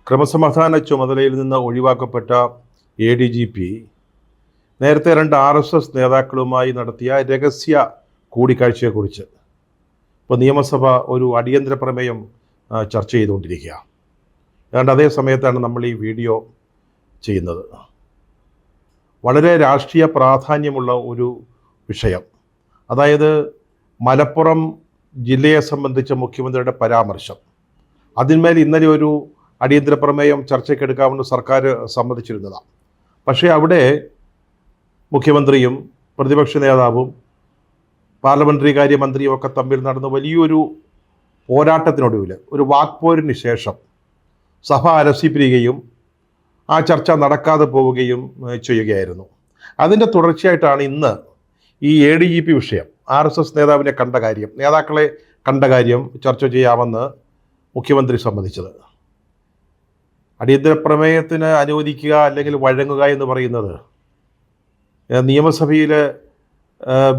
ക്രമസമാധാന ചുമതലയിൽ നിന്ന് ഒഴിവാക്കപ്പെട്ട ADGP നേരത്തെ 2 RSS നേതാക്കളുമായി നടത്തിയ രഹസ്യ കൂടിക്കാഴ്ചയെക്കുറിച്ച് ഇപ്പോൾ നിയമസഭ ഒരു അടിയന്തര പ്രമേയം ചർച്ച ചെയ്തുകൊണ്ടിരിക്കുക. ഏതാണ്ട് അതേ സമയത്താണ് നമ്മൾ ഈ വീഡിയോ ചെയ്യുന്നത്. വളരെ രാഷ്ട്രീയ പ്രാധാന്യമുള്ള ഒരു വിഷയം, അതായത് മലപ്പുറം ജില്ലയെ സംബന്ധിച്ച മുഖ്യമന്ത്രിയുടെ പരാമർശം. അതിന്മേൽ ഇന്നലെ ഒരു അടിയന്തര പ്രമേയം ചർച്ചയ്ക്കെടുക്കാമെന്ന് സർക്കാർ സമ്മതിച്ചിരുന്നതാണ്. പക്ഷേ അവിടെ മുഖ്യമന്ത്രിയും പ്രതിപക്ഷ നേതാവും പാർലമെൻ്ററി കാര്യമന്ത്രിയും ഒക്കെ തമ്മിൽ നടന്ന വലിയൊരു പോരാട്ടത്തിനൊടുവിൽ, ഒരു വാക്പോരിന് ശേഷം സഭ അലസിപ്പിരിക്കുകയും ആ ചർച്ച നടക്കാതെ പോവുകയും ചെയ്യുകയായിരുന്നു. അതിൻ്റെ തുടർച്ചയായിട്ടാണ് ഇന്ന് ഈ ADGP വിഷയം, RSS നേതാവിനെ കണ്ട കാര്യം, നേതാക്കളെ കണ്ട കാര്യം ചർച്ച ചെയ്യാമെന്ന് മുഖ്യമന്ത്രി സമ്മതിച്ചത്. അടിയന്തര പ്രമേയത്തിന് അനുവദിക്കുക അല്ലെങ്കിൽ വഴങ്ങുക എന്ന് പറയുന്നത് നിയമസഭയിൽ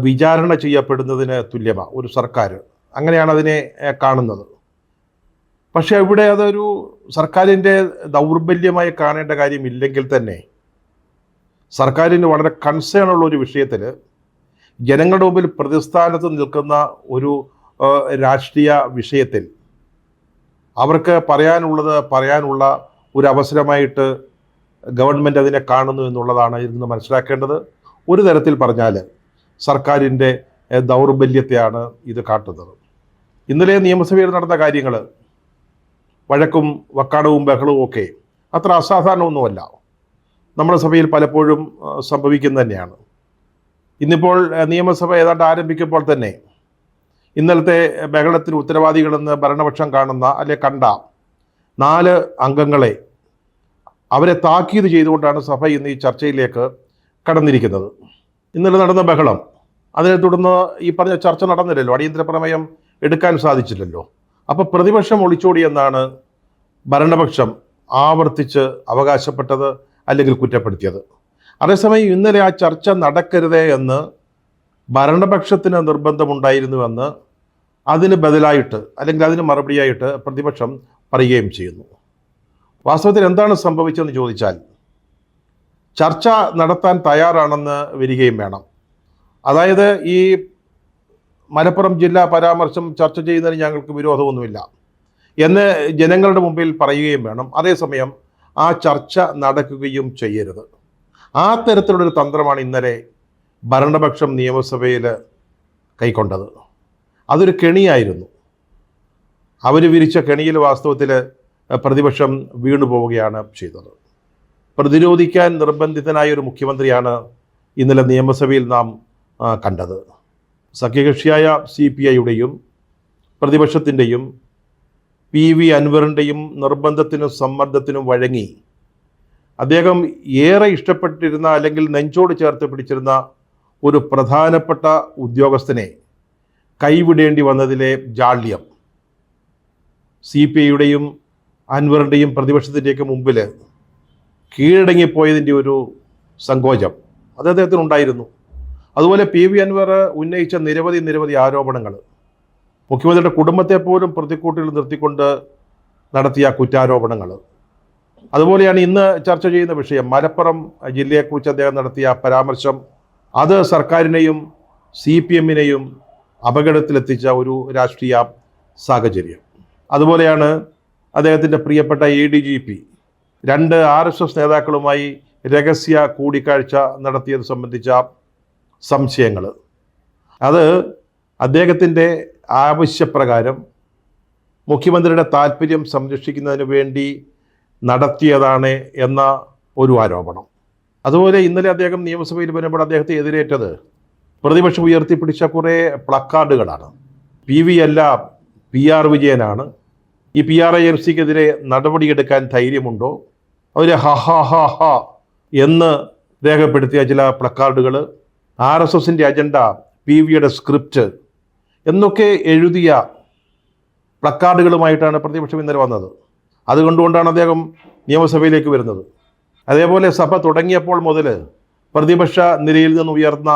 വിചാരണ ചെയ്യപ്പെടുന്നതിന് തുല്യമാണ് ഒരു സർക്കാർ. അങ്ങനെയാണ് അതിനെ കാണുന്നത്. പക്ഷേ ഇവിടെ അതൊരു സർക്കാരിൻ്റെ ദൗർബല്യമായി കാണേണ്ട കാര്യമില്ലെങ്കിൽ തന്നെ സർക്കാരിന് വളരെ കൺസേൺ ഉള്ള ഒരു വിഷയത്തിൽ ജനങ്ങളുടെ മുമ്പിൽ പ്രതിസ്ഥാനത്ത് നിൽക്കുന്ന ഒരു രാഷ്ട്രീയ വിഷയത്തിൽ അവർക്ക് പറയാനുള്ള ഒരു അവസരമായിട്ട് ഗവൺമെൻറ് അതിനെ കാണുന്നു എന്നുള്ളതാണ് ഇന്ന് മനസ്സിലാക്കേണ്ടത്. ഒരു തരത്തിൽ പറഞ്ഞാൽ സർക്കാരിൻ്റെ ദൗർബല്യത്തെയാണ് ഇത് കാട്ടുന്നത്. ഇന്നലെ നിയമസഭയിൽ നടന്ന കാര്യങ്ങൾ, വഴക്കും വക്കാടവും ബഹളവും ഒക്കെ അത്ര അസാധാരണമൊന്നുമല്ല. നമ്മുടെ സഭയിൽ പലപ്പോഴും സംഭവിക്കുന്നത് തന്നെയാണ്. ഇന്നിപ്പോൾ നിയമസഭ ഏതാണ്ട് ആരംഭിക്കുമ്പോൾ തന്നെ ഇന്നലത്തെ ബഹളത്തിന് ഉത്തരവാദികളെന്ന് ഭരണപക്ഷം കാണുന്ന കണ്ട 4 അംഗങ്ങളെ അവരെ താക്കീത് ചെയ്തുകൊണ്ടാണ് സഭ ഇന്ന് ഈ ചർച്ചയിലേക്ക് കടന്നിരിക്കുന്നത്. ഇന്നലെ നടന്ന ബഹളം, അതിനെ തുടർന്ന് ഈ പറഞ്ഞ ചർച്ച നടന്നില്ലല്ലോ, അടിയന്തര പ്രമേയം എടുക്കാൻ സാധിച്ചില്ലല്ലോ. അപ്പോൾ പ്രതിപക്ഷം ഒളിച്ചോടിയെന്നാണ് ഭരണപക്ഷം ആവർത്തിച്ച് അവകാശപ്പെട്ടത് അല്ലെങ്കിൽ കുറ്റപ്പെടുത്തിയത്. അതേസമയം ഇന്നലെ ആ ചർച്ച നടക്കരുതേ എന്ന് ഭരണപക്ഷത്തിന് നിർബന്ധമുണ്ടായിരുന്നുവെന്ന് അതിന് ബദലായിട്ട് അല്ലെങ്കിൽ അതിന് മറുപടിയായിട്ട് പ്രതിപക്ഷം പറയുകയും ചെയ്യുന്നു. വാസ്തവത്തിൽ എന്താണ് സംഭവിച്ചതെന്ന് ചോദിച്ചാൽ, ചർച്ച നടത്താൻ തയ്യാറാണെന്ന് വരികയും വേണം. അതായത് ഈ മലപ്പുറം ജില്ലാ പരാമർശം ചർച്ച ചെയ്യുന്നതിന് ഞങ്ങൾക്ക് വിരോധമൊന്നുമില്ല എന്ന് ജനങ്ങളുടെ മുമ്പിൽ പറയുകയും വേണം. അതേസമയം ആ ചർച്ച നടക്കുകയും ചെയ്യരുത്. ആ തരത്തിലുള്ളൊരു തന്ത്രമാണ് ഇന്നലെ ഭരണപക്ഷം നിയമസഭയിൽ കൈക്കൊണ്ടത്. അതൊരു കെണിയായിരുന്നു. അവർ വിരിച്ച കെണിയിൽ വാസ്തവത്തിൽ പ്രതിപക്ഷം വീണു പോവുകയാണ് ചെയ്തത്. പ്രതിരോധിക്കാൻ നിർബന്ധിതനായ ഒരു മുഖ്യമന്ത്രിയാണ് ഇന്നലെ നിയമസഭയിൽ നാം കണ്ടത്. സഖ്യകക്ഷിയായ CPIയുടെയും പ്രതിപക്ഷത്തിൻ്റെയും PV അൻവറിൻ്റെയും നിർബന്ധത്തിനും സമ്മർദ്ദത്തിനും വഴങ്ങി അദ്ദേഹം ഏറെ ഇഷ്ടപ്പെട്ടിരുന്ന അല്ലെങ്കിൽ നെഞ്ചോട് ചേർത്ത് പിടിച്ചിരുന്ന ഒരു പ്രധാനപ്പെട്ട ഉദ്യോഗസ്ഥനെ കൈവിടേണ്ടി വന്നതിലെ ജാള്യം, CPIയുടെയും അൻവറിൻ്റെയും പ്രതിപക്ഷത്തിൻ്റെയൊക്കെ മുമ്പിൽ കീഴടങ്ങിപ്പോയതിൻ്റെ ഒരു സങ്കോചം അത് അദ്ദേഹത്തിനുണ്ടായിരുന്നു. അതുപോലെ PV അൻവർ ഉന്നയിച്ച നിരവധി ആരോപണങ്ങൾ, മുഖ്യമന്ത്രിയുടെ കുടുംബത്തെ പോലും പ്രതിക്കൂട്ടിൽ നിർത്തിക്കൊണ്ട് നടത്തിയ കുറ്റാരോപണങ്ങൾ, അതുപോലെയാണ് ഇന്ന് ചർച്ച ചെയ്യുന്ന വിഷയം, മലപ്പുറം ജില്ലയെക്കുറിച്ച് അദ്ദേഹം നടത്തിയ പരാമർശം. അത് സർക്കാരിനെയും CPMനെയും അപകടത്തിലെത്തിച്ച ഒരു രാഷ്ട്രീയ സാഹചര്യം. അതുപോലെയാണ് അദ്ദേഹത്തിൻ്റെ പ്രിയപ്പെട്ട ADGP 2 RSS നേതാക്കളുമായി രഹസ്യ കൂടിക്കാഴ്ച നടത്തിയത് സംബന്ധിച്ച സംശയങ്ങൾ. അത് അദ്ദേഹത്തിൻ്റെ ആവശ്യപ്രകാരം മുഖ്യമന്ത്രിയുടെ താല്പര്യം സംരക്ഷിക്കുന്നതിന് വേണ്ടി നടത്തിയതാണ് എന്ന ഒരു ആരോപണം. അതുപോലെ ഇന്നലെ അദ്ദേഹം നിയമസഭയിൽ വരുമ്പോൾ അദ്ദേഹത്തെ എതിരേറ്റത് പ്രതിപക്ഷം ഉയർത്തിപ്പിടിച്ച കുറേ പ്ലക്കാർഡുകളാണ്. PV അല്ല PR വിജയനാണ്, ഈ PRIMCക്കെതിരെ നടപടിയെടുക്കാൻ ധൈര്യമുണ്ടോ, അവർ ഹ എന്ന് രേഖപ്പെടുത്തിയ ചില പ്ലക്കാർഡുകൾ, RSSൻ്റെ അജണ്ട, PVയുടെ സ്ക്രിപ്റ്റ് എന്നൊക്കെ എഴുതിയ പ്ലക്കാർഡുകളുമായിട്ടാണ് പ്രതിപക്ഷം ഇന്നലെ വന്നത്. അതുകൊണ്ടാണ് അദ്ദേഹം നിയമസഭയിലേക്ക് വരുന്നത്. അതേപോലെ സഭ തുടങ്ങിയപ്പോൾ മുതൽ പ്രതിപക്ഷ നിരയിൽ നിന്ന് ഉയർന്ന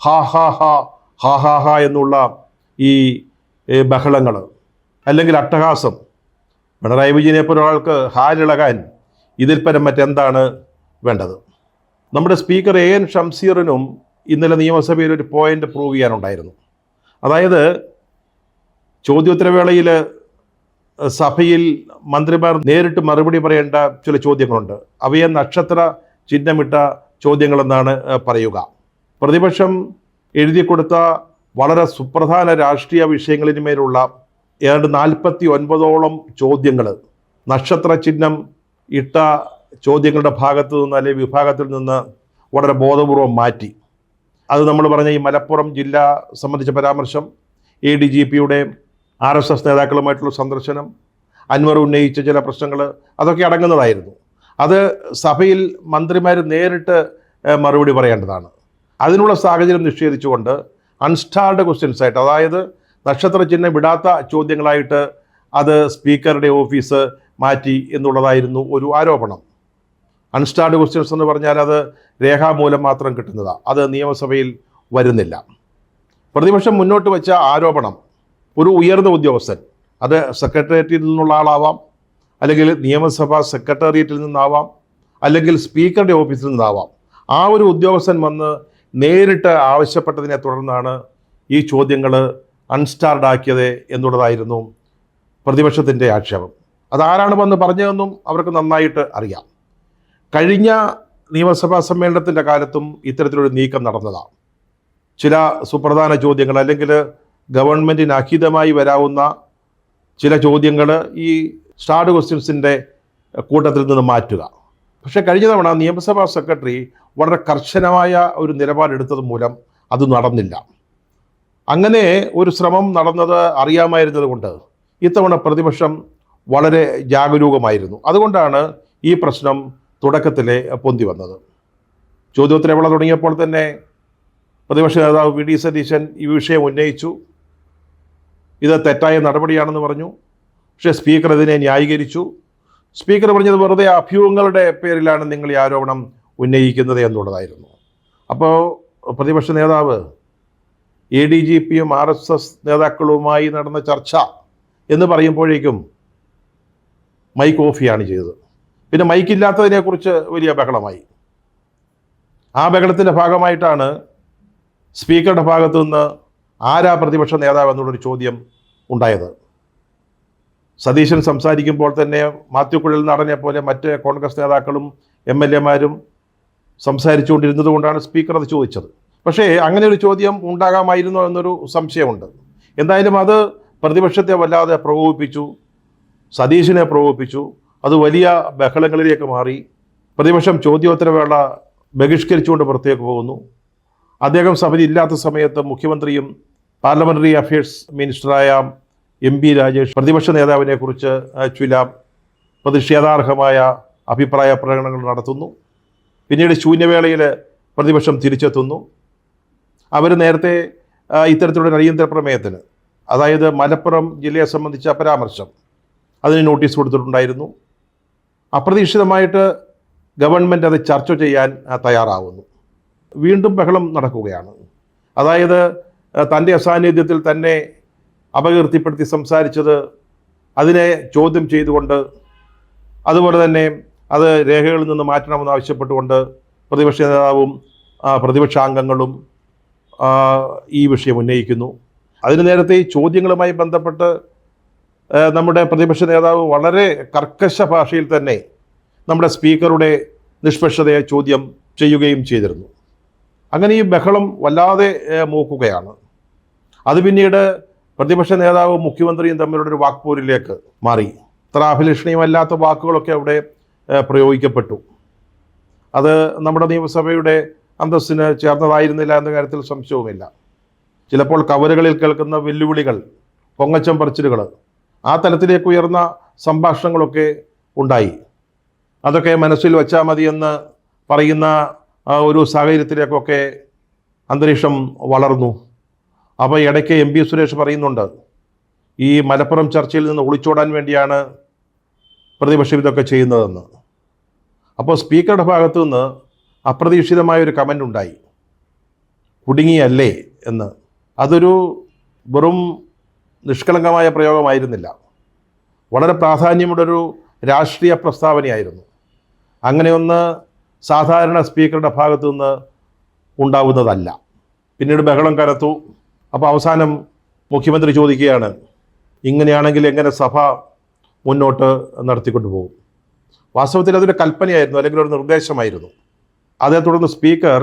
ഹാ എന്നുള്ള ഈ ബഹളങ്ങൾ അല്ലെങ്കിൽ അട്ടഹാസം പിണറായി വിജയനെ പോലെ ഒരാൾക്ക് ഹാലിളകാൻ ഇതിൽ പരം മറ്റെന്താണ് വേണ്ടത്? നമ്മുടെ സ്പീക്കർ എൻ ഷംസീറിനും ഇന്നലെ നിയമസഭയിൽ ഒരു പോയിന്റ് പ്രൂവ് ചെയ്യാനുണ്ടായിരുന്നു. അതായത് ചോദ്യോത്തരവേളയിൽ സഭയിൽ മന്ത്രിമാർ നേരിട്ട് മറുപടി പറയേണ്ട ചില ചോദ്യങ്ങളുണ്ട്. അവയെ നക്ഷത്ര ചിഹ്നമിട്ട ചോദ്യങ്ങളെന്നാണ് പറയുക. പ്രതിപക്ഷം എഴുതി കൊടുത്ത വളരെ സുപ്രധാന രാഷ്ട്രീയ വിഷയങ്ങളിന് മേലുള്ള ഏതാണ്ട് 49ഓളം ചോദ്യങ്ങൾ നക്ഷത്ര ചിഹ്നം ഇട്ട ചോദ്യങ്ങളുടെ ഭാഗത്തു നിന്ന് അല്ലെങ്കിൽ വിഭാഗത്തിൽ നിന്ന് വളരെ ബോധപൂർവം മാറ്റി. അത് നമ്മൾ പറഞ്ഞ ഈ മലപ്പുറം ജില്ല സംബന്ധിച്ച പരാമർശം, ADGPയുടെ RSS നേതാക്കളുമായിട്ടുള്ള സന്ദർശനം, അൻവർ ഉന്നയിച്ച ചില പ്രശ്നങ്ങൾ, അതൊക്കെ അടങ്ങുന്നതായിരുന്നു. അത് സഭയിൽ മന്ത്രിമാർ നേരിട്ട് മറുപടി പറയേണ്ടതാണ്. അതിനുള്ള സാഹചര്യം നിഷേധിച്ചുകൊണ്ട് അൺസ്റ്റാർഡ് ക്വസ്റ്റ്യൻസ് ആയിട്ട്, അതായത് നക്ഷത്ര ചിഹ്നം വിടാത്ത ചോദ്യങ്ങളായിട്ട് അത് സ്പീക്കറുടെ ഓഫീസ് മാറ്റി എന്നുള്ളതായിരുന്നു ഒരു ആരോപണം. അൺസ്റ്റാർഡ് ക്വസ്റ്റ്യൻസ് എന്ന് പറഞ്ഞാൽ അത് രേഖാമൂലം മാത്രം കിട്ടുന്നതാണ്, അത് നിയമസഭയിൽ വരുന്നില്ല. പ്രതിപക്ഷം മുന്നോട്ട് വെച്ച ആരോപണം ഒരു ഉയർന്ന ഉദ്യോഗസ്ഥൻ, അത് സെക്രട്ടേറിയറ്റിൽ നിന്നുള്ള ആളാവാം, അല്ലെങ്കിൽ നിയമസഭാ സെക്രട്ടേറിയറ്റിൽ നിന്നാവാം, അല്ലെങ്കിൽ സ്പീക്കറുടെ ഓഫീസിൽ നിന്നാവാം, ആ ഒരു ഉദ്യോഗസ്ഥൻ വന്ന് നേരിട്ട് ആവശ്യപ്പെട്ടതിനെ തുടർന്നാണ് ഈ ചോദ്യങ്ങൾ അൺസ്റ്റാർഡ് ആക്കിയത് എന്നുള്ളതായിരുന്നു പ്രതിപക്ഷത്തിൻ്റെ ആക്ഷേപം. അതാരാണ് വന്ന് പറഞ്ഞതെന്നും അവർക്ക് നന്നായിട്ട് അറിയാം. കഴിഞ്ഞ നിയമസഭാ സമ്മേളനത്തിൻ്റെ കാലത്തും ഇത്തരത്തിലൊരു നീക്കം നടന്നതാണ്. ചില സുപ്രധാന ചോദ്യങ്ങൾ അല്ലെങ്കിൽ ഗവൺമെൻറ്റിന് അഹിതമായി വരാവുന്ന ചില ചോദ്യങ്ങൾ ഈ സ്റ്റാർഡ് ക്വസ്റ്റ്യൻസിൻ്റെ കൂട്ടത്തിൽ നിന്ന് മാറ്റുക. പക്ഷേ കഴിഞ്ഞ തവണ നിയമസഭാ സെക്രട്ടറി വളരെ കർശനമായ ഒരു നിലപാടെടുത്തത് മൂലം അത് നടന്നില്ല. അങ്ങനെ ഒരു ശ്രമം നടന്നത് അറിയാമായിരുന്നത് കൊണ്ട് ഇത്തവണ പ്രതിപക്ഷം വളരെ ജാഗരൂകമായിരുന്നു. അതുകൊണ്ടാണ് ഈ പ്രശ്നം തുടക്കത്തിലെ പൊന്തി വന്നത്. ചോദ്യോത്തരവേള തുടങ്ങിയപ്പോൾ തന്നെ പ്രതിപക്ഷ നേതാവ് VD സതീശൻ ഈ വിഷയം ഉന്നയിച്ചു. ഇത് തെറ്റായ നടപടിയാണെന്ന് പറഞ്ഞു. പക്ഷേ സ്പീക്കർ ഇതിനെ ന്യായീകരിച്ചു. സ്പീക്കർ പറഞ്ഞത് വെറുതെ അഭ്യൂഹങ്ങളുടെ പേരിലാണ് നിങ്ങൾ ഈ ആരോപണം ഉന്നയിക്കുന്നത് എന്നുള്ളതായിരുന്നു. അപ്പോൾ പ്രതിപക്ഷ നേതാവ് ADGPയും RSS നേതാക്കളുമായി നടന്ന ചർച്ച എന്ന് പറയുമ്പോഴേക്കും മൈക്ക് ഓഫ് ചെയ്യാണ് ചെയ്തത്. പിന്നെ മൈക്കില്ലാത്തതിനെക്കുറിച്ച് വലിയ ബഹളമായി. ആ ബഹളത്തിൻ്റെ ഭാഗമായിട്ടാണ് സ്പീക്കറുടെ ഭാഗത്തു നിന്ന് ആരാ പ്രതിപക്ഷ നേതാവ് എന്നുള്ളൊരു ചോദ്യം ഉണ്ടായത്. സതീശൻ സംസാരിക്കുമ്പോൾ തന്നെ മാത്യു കുഴൽ നാടനെ പോലെ മറ്റ് കോൺഗ്രസ് നേതാക്കളും MLA-മാരും സംസാരിച്ചുകൊണ്ടിരുന്നത് കൊണ്ടാണ് സ്പീക്കർ അത് ചോദിച്ചത്. പക്ഷേ അങ്ങനെ ഒരു ചോദ്യം ഉണ്ടാകാമായിരുന്നോ എന്നൊരു സംശയമുണ്ട്. എന്തായാലും അത് പ്രതിപക്ഷത്തെ വല്ലാതെ പ്രകോപിപ്പിച്ചു, സതീശനെ പ്രകോപിപ്പിച്ചു. അത് വലിയ ബഹളങ്ങളിലേക്ക് മാറി. പ്രതിപക്ഷം ചോദ്യോത്തരവേള ബഹിഷ്കരിച്ചുകൊണ്ട് പുറത്തേക്ക് പോകുന്നു. അദ്ദേഹം സഭയിൽ ഇല്ലാത്ത സമയത്ത് മുഖ്യമന്ത്രിയും പാർലമെൻ്ററി അഫയേഴ്സ് മിനിസ്റ്ററായ MP രാജേഷ് പ്രതിപക്ഷ നേതാവിനെ കുറിച്ച് ചില പ്രതിഷേധാർഹമായ അഭിപ്രായ പ്രകടനങ്ങൾ നടത്തുന്നു. പിന്നീട് ശൂന്യവേളയിൽ പ്രതിപക്ഷം തിരിച്ചെത്തുന്നു. അവർ നേരത്തെ ഇത്തരത്തിലുള്ള അടിയന്തര പ്രമേയത്തിന്, അതായത് മലപ്പുറം ജില്ലയെ സംബന്ധിച്ച പരാമർശം, അതിന് നോട്ടീസ് കൊടുത്തിട്ടുണ്ടായിരുന്നു. അപ്രതീക്ഷിതമായിട്ട് ഗവൺമെൻറ് അത് ചർച്ച ചെയ്യാൻ തയ്യാറാവുന്നു. വീണ്ടും ബഹളം നടക്കുകയാണ്. അതായത് തൻ്റെ അസാന്നിധ്യത്തിൽ തന്നെ അപകീർത്തിപ്പെടുത്തി സംസാരിച്ചത്, അതിനെ ചോദ്യം ചെയ്തുകൊണ്ട്, അതുപോലെ തന്നെ അത് രേഖകളിൽ നിന്ന് മാറ്റണമെന്ന് ആവശ്യപ്പെട്ടുകൊണ്ട് പ്രതിപക്ഷ നേതാവും പ്രതിപക്ഷാംഗങ്ങളും ഈ വിഷയം ഉന്നയിക്കുന്നു. അതിന് നേരത്തെ ഈ ചോദ്യങ്ങളുമായി ബന്ധപ്പെട്ട് നമ്മുടെ പ്രതിപക്ഷ നേതാവ് വളരെ കർക്കശ ഭാഷയിൽ തന്നെ നമ്മുടെ സ്പീക്കറുടെ നിഷ്പക്ഷതയെ ചോദ്യം ചെയ്യുകയും ചെയ്തിരുന്നു. അങ്ങനെ ഈ ബഹളം വല്ലാതെ മൂക്കുകയാണ്. അത് പിന്നീട് പ്രതിപക്ഷ നേതാവും മുഖ്യമന്ത്രിയും തമ്മിലുള്ള ഒരു വാക്പോരിലേക്ക് മാറി. അത്ര അഭിലഷണീയമല്ലാത്ത വാക്കുകളൊക്കെ അവിടെ പ്രയോഗിക്കപ്പെട്ടു. അത് നമ്മുടെ നിയമസഭയുടെ അന്തസ്സിന് ചേർന്നതായിരുന്നില്ല എന്ന കാര്യത്തിൽ സംശയവുമില്ല. ചിലപ്പോൾ കവലുകളിൽ കേൾക്കുന്ന വെല്ലുവിളികൾ, പൊങ്ങച്ചം പറച്ചിലുകൾ, ആ തലത്തിലേക്ക് ഉയർന്ന സംഭാഷണങ്ങളൊക്കെ ഉണ്ടായി. അതൊക്കെ മനസ്സിൽ വച്ചാൽ മതിയെന്ന് പറയുന്ന ഒരു സാഹചര്യത്തിലേക്കൊക്കെ അന്തരീക്ഷം വളർന്നു. അപ്പോൾ ഇടയ്ക്ക് MP സുരേഷ് പറയുന്നുണ്ട്, ഈ മലപ്പുറം ചർച്ചയിൽ നിന്ന് ഒളിച്ചോടാൻ വേണ്ടിയാണ് പ്രതിപക്ഷം ഇതൊക്കെ ചെയ്യുന്നതെന്ന്. അപ്പോൾ സ്പീക്കറുടെ ഭാഗത്തു നിന്ന് അപ്രതീക്ഷിതമായൊരു കമൻ്റ് ഉണ്ടായി, കുടുങ്ങിയല്ലേ എന്ന്. അതൊരു വെറും നിഷ്കളങ്കമായ പ്രയോഗമായിരുന്നില്ല. വളരെ പ്രാധാന്യമുള്ളൊരു രാഷ്ട്രീയ പ്രസ്താവനയായിരുന്നു. അങ്ങനെയൊന്ന് സാധാരണ സ്പീക്കറുടെ ഭാഗത്തു നിന്ന് ഉണ്ടാവുന്നതല്ല. പിന്നീട് ബഹളം കനത്തു. അപ്പോൾ അവസാനം മുഖ്യമന്ത്രി ചോദിക്കുകയാണ്, ഇങ്ങനെയാണെങ്കിൽ എങ്ങനെ സഭ മുന്നോട്ട് നടത്തിക്കൊണ്ടു പോകും? വാസ്തവത്തിൽ അതൊരു കൽപ്പനയായിരുന്നു, അല്ലെങ്കിൽ ഒരു നിർദ്ദേശമായിരുന്നു. അതേ തുടർന്ന് സ്പീക്കർ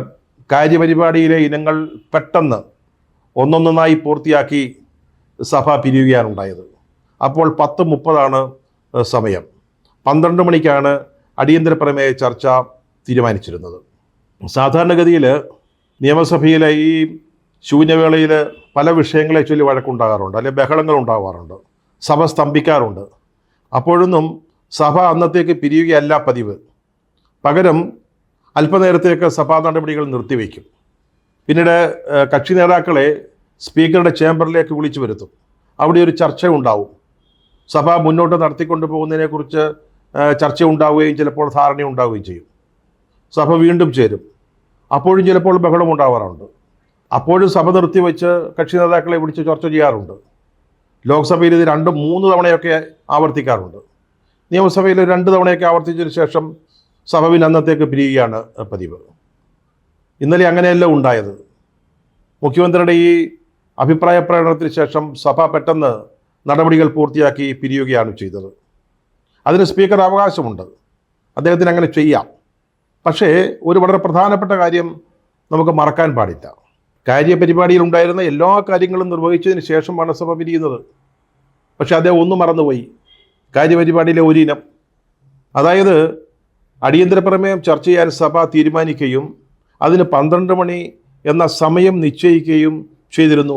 കാര്യപരിപാടിയിലെ ഇനങ്ങൾ പെട്ടെന്ന് ഒന്നൊന്നായി പൂർത്തിയാക്കി സഭ പിരിയുകയാണ് ഉണ്ടായത്. അപ്പോൾ 10:30 സമയം. 12 മണിക്കാണ് അടിയന്തര പ്രമേയ ചർച്ച തീരുമാനിച്ചിരുന്നത്. സാധാരണഗതിയിൽ നിയമസഭയിലെ ഈ ശൂന്യവേളയിൽ പല വിഷയങ്ങളെ ചൊല്ലി വഴക്കുണ്ടാകാറുണ്ട്, അല്ലെങ്കിൽ ബഹളങ്ങൾ ഉണ്ടാകാറുണ്ട്, സഭ സ്തംഭിക്കാറുണ്ട്. അപ്പോഴൊന്നും സഭ അന്നത്തേക്ക് പിരിയുകയല്ല പതിവ്. പകരം അല്പനേരത്തേക്ക് സഭാ നടപടികൾ നിർത്തിവെക്കും. പിന്നീട് കക്ഷി നേതാക്കളെ സ്പീക്കറുടെ ചേംബറിലേക്ക് വിളിച്ചു വരുത്തും. അവിടെ ഒരു ചർച്ച ഉണ്ടാവും. സഭ മുന്നോട്ട് നടത്തിക്കൊണ്ടു പോകുന്നതിനെക്കുറിച്ച് ചർച്ച ഉണ്ടാവുകയും ചിലപ്പോൾ ധാരണ ഉണ്ടാവുകയും ചെയ്യും. സഭ വീണ്ടും ചേരും. അപ്പോഴും ചിലപ്പോൾ ബഹളം ഉണ്ടാവാറുണ്ട്. അപ്പോഴും സഭ നിർത്തിവെച്ച് കക്ഷി നേതാക്കളെ വിളിച്ച് ചർച്ച ചെയ്യാറുണ്ട്. ലോക്സഭയിൽ ഇത് 2-3 തവണയൊക്കെ ആവർത്തിക്കാറുണ്ട്. നിയമസഭയിൽ 2 തവണയൊക്കെ ആവർത്തിച്ചതിന് ശേഷം സഭ പിന്നെ അന്നത്തേക്ക് പിരിയുകയാണ് പതിവ്. ഇന്നലെ അങ്ങനെയല്ല ഉണ്ടായത്. മുഖ്യമന്ത്രിയുടെ ഈ അഭിപ്രായ പ്രകടനത്തിന് ശേഷം സഭ പെട്ടെന്ന് നടപടികൾ പൂർത്തിയാക്കി പിരിയുകയാണ് ചെയ്തത്. അതിന് സ്പീക്കർ അവകാശമുണ്ട്, അദ്ദേഹത്തിന് അങ്ങനെ ചെയ്യാം. പക്ഷേ ഒരു വളരെ പ്രധാനപ്പെട്ട കാര്യം നമുക്ക് മറക്കാൻ പാടില്ല. കാര്യപരിപാടിയിൽ ഉണ്ടായിരുന്ന എല്ലാ കാര്യങ്ങളും നിർവഹിച്ചതിന് ശേഷമാണ് സഭ പിരിയുന്നത്. പക്ഷെ അദ്ദേഹം ഒന്നും മറന്നുപോയി, കാര്യപരിപാടിയിലെ ഒരു ഇനം. അതായത് അടിയന്തര പ്രമേയം ചർച്ച ചെയ്യാൻ സഭ തീരുമാനിക്കുകയും അതിന് 12 മണി എന്ന സമയം നിശ്ചയിക്കുകയും ചെയ്തിരുന്നു.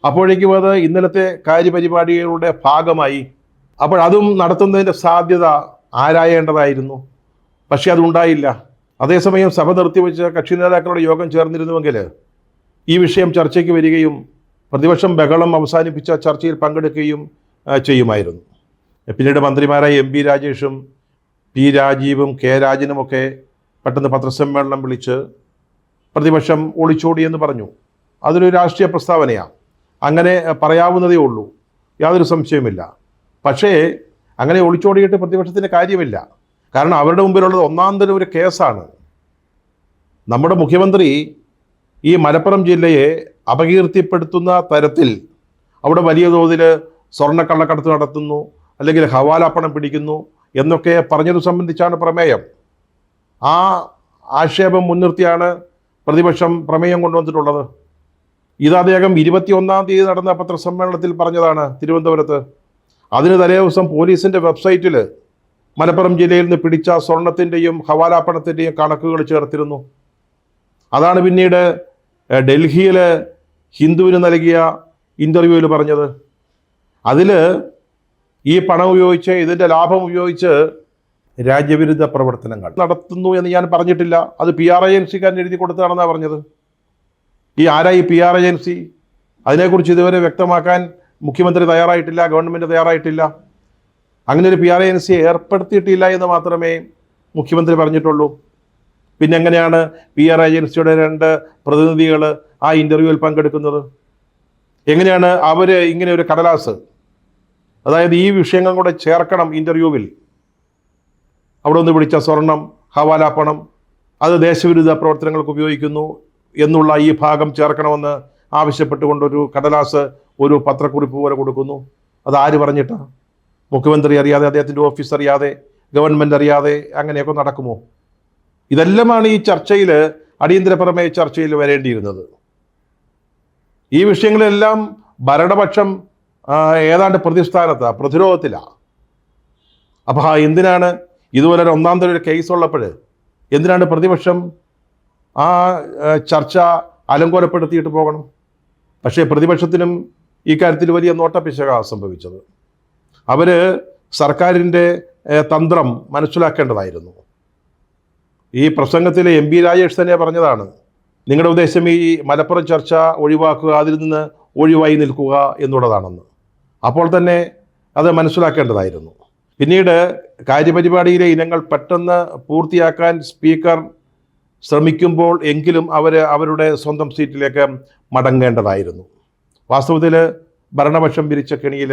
അപ്പോഴേക്കും അത് ഇന്നലത്തെ കാര്യപരിപാടികളുടെ ഭാഗമായി. അപ്പോൾ അതും നടത്തുന്നതിൻ്റെ സാധ്യത ആരായേണ്ടതായിരുന്നു. പക്ഷേ അതുണ്ടായില്ല. അതേസമയം സഭ നിർത്തിവെച്ച് കക്ഷി നേതാക്കളുടെ യോഗം ചേർന്നിരുന്നുവെങ്കിൽ ഈ വിഷയം ചർച്ചയ്ക്ക് വരികയും പ്രതിപക്ഷം ബഹളം അവസാനിപ്പിച്ച ചർച്ചയിൽ പങ്കെടുക്കുകയും ചെയ്യുമായിരുന്നു. പിന്നീട് മന്ത്രിമാരായ എം പി രാജേഷും പി രാജീവും കെ രാജനുമൊക്കെ പെട്ടെന്ന് പത്രസമ്മേളനം വിളിച്ച് പ്രതിപക്ഷം ഒളിച്ചോടി എന്ന് പറഞ്ഞു. അതൊരു രാഷ്ട്രീയ പ്രസ്താവനയാണ്, അങ്ങനെ പറയാവുന്നതേ ഉള്ളൂ, യാതൊരു സംശയവുമില്ല. പക്ഷേ അങ്ങനെ ഒളിച്ചോടിയിട്ട് പ്രതിപക്ഷത്തിന് കാര്യമില്ല. കാരണം അവരുടെ മുമ്പിലുള്ളത് ഒന്നാം തരം ഒരു കേസാണ്. നമ്മുടെ മുഖ്യമന്ത്രി ഈ മലപ്പുറം ജില്ലയെ അപകീർത്തിപ്പെടുത്തുന്ന തരത്തിൽ അവിടെ വലിയ തോതിൽ സ്വർണ്ണക്കള്ളക്കടത്ത് നടത്തുന്നു, അല്ലെങ്കിൽ ഹവാല പണം പിടിക്കുന്നു എന്നൊക്കെ പറഞ്ഞത് സംബന്ധിച്ചാണ് പ്രമേയം. ആ ആക്ഷേപം മുൻനിർത്തിയാണ് പ്രതിപക്ഷം പ്രമേയം കൊണ്ടുവന്നിട്ടുള്ളത്. ഇത് അദ്ദേഹം 21-ാം തീയതി നടന്ന പത്രസമ്മേളനത്തിൽ പറഞ്ഞതാണ് തിരുവനന്തപുരത്ത്. അതിന് തലേ ദിവസം പോലീസിൻ്റെ വെബ്സൈറ്റിൽ മലപ്പുറം ജില്ലയിൽ നിന്ന് പിടിച്ച സ്വർണത്തിൻ്റെയും ഹവാല പണത്തിൻ്റെയും കണക്കുകൾ ചേർത്തിരുന്നു. അതാണ് പിന്നീട് ഡൽഹിയിൽ ഹിന്ദുവിന് നൽകിയ ഇൻ്റർവ്യൂവിൽ പറഞ്ഞത്. അതിൽ ഈ പണം ഉപയോഗിച്ച്, ഇതിൻ്റെ ലാഭം ഉപയോഗിച്ച് രാജ്യവിരുദ്ധ പ്രവർത്തനങ്ങൾ നടത്തുന്നു എന്ന് ഞാൻ പറഞ്ഞിട്ടില്ല. അത് PR ഏജൻസിക്കാരൻ എഴുതി കൊടുത്തതാണെന്നാണ് പറഞ്ഞത്. ഈ ആരായി PR ഏജൻസി? അതിനെക്കുറിച്ച് ഇതുവരെ വ്യക്തമാക്കാൻ മുഖ്യമന്ത്രി തയ്യാറായിട്ടില്ല, ഗവൺമെൻറ് തയ്യാറായിട്ടില്ല. അങ്ങനെ ഒരു PR ഏജൻസിയെ ഏർപ്പെടുത്തിയിട്ടില്ല എന്ന് മാത്രമേ മുഖ്യമന്ത്രി പറഞ്ഞിട്ടുള്ളൂ. പിന്നെ എങ്ങനെയാണ് PR ഏജൻസിയുടെ 2 പ്രതിനിധികൾ ആ ഇൻ്റർവ്യൂവിൽ പങ്കെടുക്കുന്നത്? എങ്ങനെയാണ് അവർ ഇങ്ങനെ ഒരു കടലാസ്, അതായത് ഈ വിഷയങ്ങൾ കൂടെ ചേർക്കണം ഇൻ്റർവ്യൂവിൽ, അവിടെ ഒന്ന് പിടിച്ച സ്വർണം, ഹവാല പണം, അത് ദേശവിരുദ്ധ പ്രവർത്തനങ്ങൾക്ക് ഉപയോഗിക്കുന്നു എന്നുള്ള ഈ ഭാഗം ചേർക്കണമെന്ന് ആവശ്യപ്പെട്ടുകൊണ്ടൊരു കടലാസ് ഒരു പത്രക്കുറിപ്പ് പോലെ കൊടുക്കുന്നു? അത് ആര് പറഞ്ഞിട്ടാണ്? മുഖ്യമന്ത്രി അറിയാതെ, അദ്ദേഹത്തിൻ്റെ ഓഫീസ് അറിയാതെ, ഗവൺമെൻറ് അറിയാതെ അങ്ങനെയൊക്കെ നടക്കുമോ? ഇതെല്ലാമാണ് ഈ ചർച്ചയിൽ, അടിയന്തര പ്രമേയ ചർച്ചയിൽ വരേണ്ടിയിരുന്നത്. ഈ വിഷയങ്ങളെല്ലാം ഭരണപക്ഷം ഏതാണ്ട് പ്രതിസ്ഥാനത്താണ്, പ്രതിരോധത്തിലാണ്. അപ്പോൾ എന്തിനാണ് ഇതുപോലെ ഒരു ഒന്നാം തരം ഒരു കേസ് ഉള്ളപ്പോൾ എന്തിനാണ് പ്രതിപക്ഷം ആ ചർച്ച അലങ്കോലപ്പെടുത്തിയിട്ട് പോകണം? പക്ഷേ പ്രതിപക്ഷത്തിനും ഈ കാര്യത്തിൽ വലിയ നോട്ടപ്പിശകാണ് സംഭവിച്ചത്. അവർ സർക്കാരിൻ്റെ തന്ത്രം മനസ്സിലാക്കേണ്ടതായിരുന്നു. ഈ പ്രസംഗത്തിലെ എം പി രാജേഷ് തന്നെ പറഞ്ഞതാണ്, നിങ്ങളുടെ ഉദ്ദേശം ഈ മലപ്പുറം ചർച്ച ഒഴിവാക്കുക, അതിൽ നിന്ന് ഒഴിവായി നിൽക്കുക എന്നുള്ളതാണെന്ന്. അപ്പോൾ തന്നെ അത് മനസ്സിലാക്കേണ്ടതായിരുന്നു. പിന്നീട് കാര്യപരിപാടിയിലെ ഇനങ്ങൾ പെട്ടെന്ന് പൂർത്തിയാക്കാൻ സ്പീക്കർ ശ്രമിക്കുമ്പോൾ എങ്കിലും അവരുടെ സ്വന്തം സീറ്റിലേക്ക് മടങ്ങേണ്ടതായിരുന്നു. വാസ്തവത്തിൽ ഭരണപക്ഷം പിരിച്ച കെണിയിൽ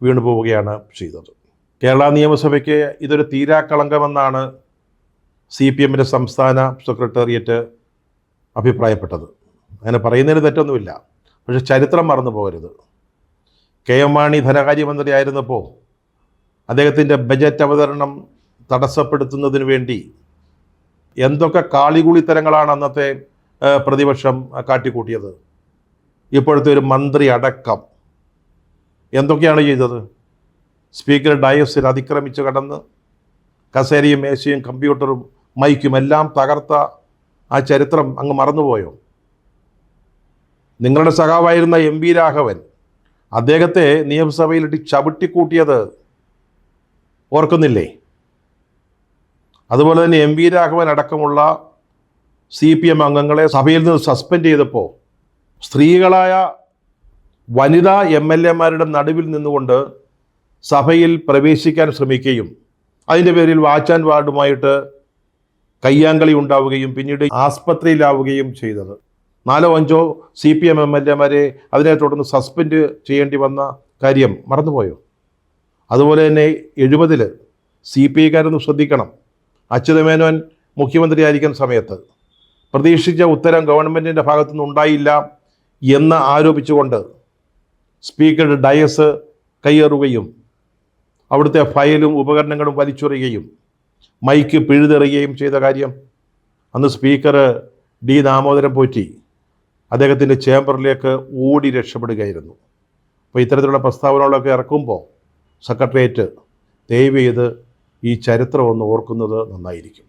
വീണുപോവുകയാണ് ചെയ്തത്. കേരള നിയമസഭയ്ക്ക് ഇതൊരു തീരാക്കളങ്കമെന്നാണ് CPM-ൻ്റെ സംസ്ഥാന സെക്രട്ടേറിയറ്റ് അഭിപ്രായപ്പെട്ടത്. അങ്ങനെ പറയുന്നതിന് തെറ്റൊന്നുമില്ല. പക്ഷെ ചരിത്രം മറന്നു പോകരുത്. KM മാണി ധനകാര്യമന്ത്രിയായിരുന്നപ്പോൾ അദ്ദേഹത്തിൻ്റെ ബജറ്റ് അവതരണം തടസ്സപ്പെടുത്തുന്നതിന് വേണ്ടി എന്തൊക്കെ കാളികുളിത്തരങ്ങളാണ് അന്നത്തെ പ്രതിപക്ഷം കാട്ടിക്കൂട്ടിയത്. ഇപ്പോഴത്തെ ഒരു മന്ത്രി അടക്കം എന്തൊക്കെയാണ് ചെയ്തത്? സ്പീക്കർ ഡയസിൽ അതിക്രമിച്ച് കടന്ന് കസേരയും മേശയും കമ്പ്യൂട്ടറും മൈക്കും എല്ലാം തകർത്ത ആ ചരിത്രം അങ്ങ് മറന്നുപോയോ? നിങ്ങളുടെ സഖാവായിരുന്ന MV രാഘവൻ അദ്ദേഹത്തെ നിയമസഭയിലിട്ട് ചവിട്ടിക്കൂട്ടിയത് ഓർക്കുന്നില്ലേ? അതുപോലെ തന്നെ MV രാഘവൻ അടക്കമുള്ള CPM അംഗങ്ങളെ സഭയിൽ നിന്ന് സസ്പെൻഡ് ചെയ്തപ്പോൾ സ്ത്രീകളായ വനിതാ MLA-മാരുടെ നടുവിൽ നിന്നുകൊണ്ട് സഭയിൽ പ്രവേശിക്കാൻ ശ്രമിക്കുകയും അതിൻ്റെ പേരിൽ വാച്ച് ആൻഡ് വാർഡുമായിട്ട് കയ്യാങ്കളി ഉണ്ടാവുകയും പിന്നീട് ആസ്പത്രിയിലാവുകയും ചെയ്തത്. 4-5 CPM MLA-മാരെ അതിനെ തുടർന്ന് സസ്പെൻഡ് ചെയ്യേണ്ടി വന്ന കാര്യം മറന്നുപോയോ? അതുപോലെ തന്നെ 70-ൽ CPI-കാരൊന്ന് ശ്രദ്ധിക്കണം. അച്യുതമേനോൻ മുഖ്യമന്ത്രിയായിരിക്കുന്ന സമയത്ത് പ്രതീക്ഷിച്ച ഉത്തരം ഗവൺമെൻറ്റിൻ്റെ ഭാഗത്തുനിന്ന് ഉണ്ടായില്ല എന്ന് ആരോപിച്ചുകൊണ്ട് സ്പീക്കറുടെ ഡയസ് കയ്യേറുകയും അവിടുത്തെ ഫയലും ഉപകരണങ്ങളും വലിച്ചെറിയുകയും മൈക്ക് പിഴുതെറിയുകയും ചെയ്ത കാര്യം അന്ന് സ്പീക്കർ D. ദാമോദരൻ പോറ്റി അദ്ദേഹത്തിൻ്റെ ചേംബറിലേക്ക് ഓടി രക്ഷപ്പെടുകയായിരുന്നു. അപ്പോൾ ഇത്തരത്തിലുള്ള പ്രസ്താവനകളൊക്കെ ഇറക്കുമ്പോൾ സെക്രട്ടേറിയറ്റ് ദയവ് ചെയ്ത് ഈ ചരിത്രം ഒന്ന് ഓർക്കുന്നത് നന്നായിരിക്കും.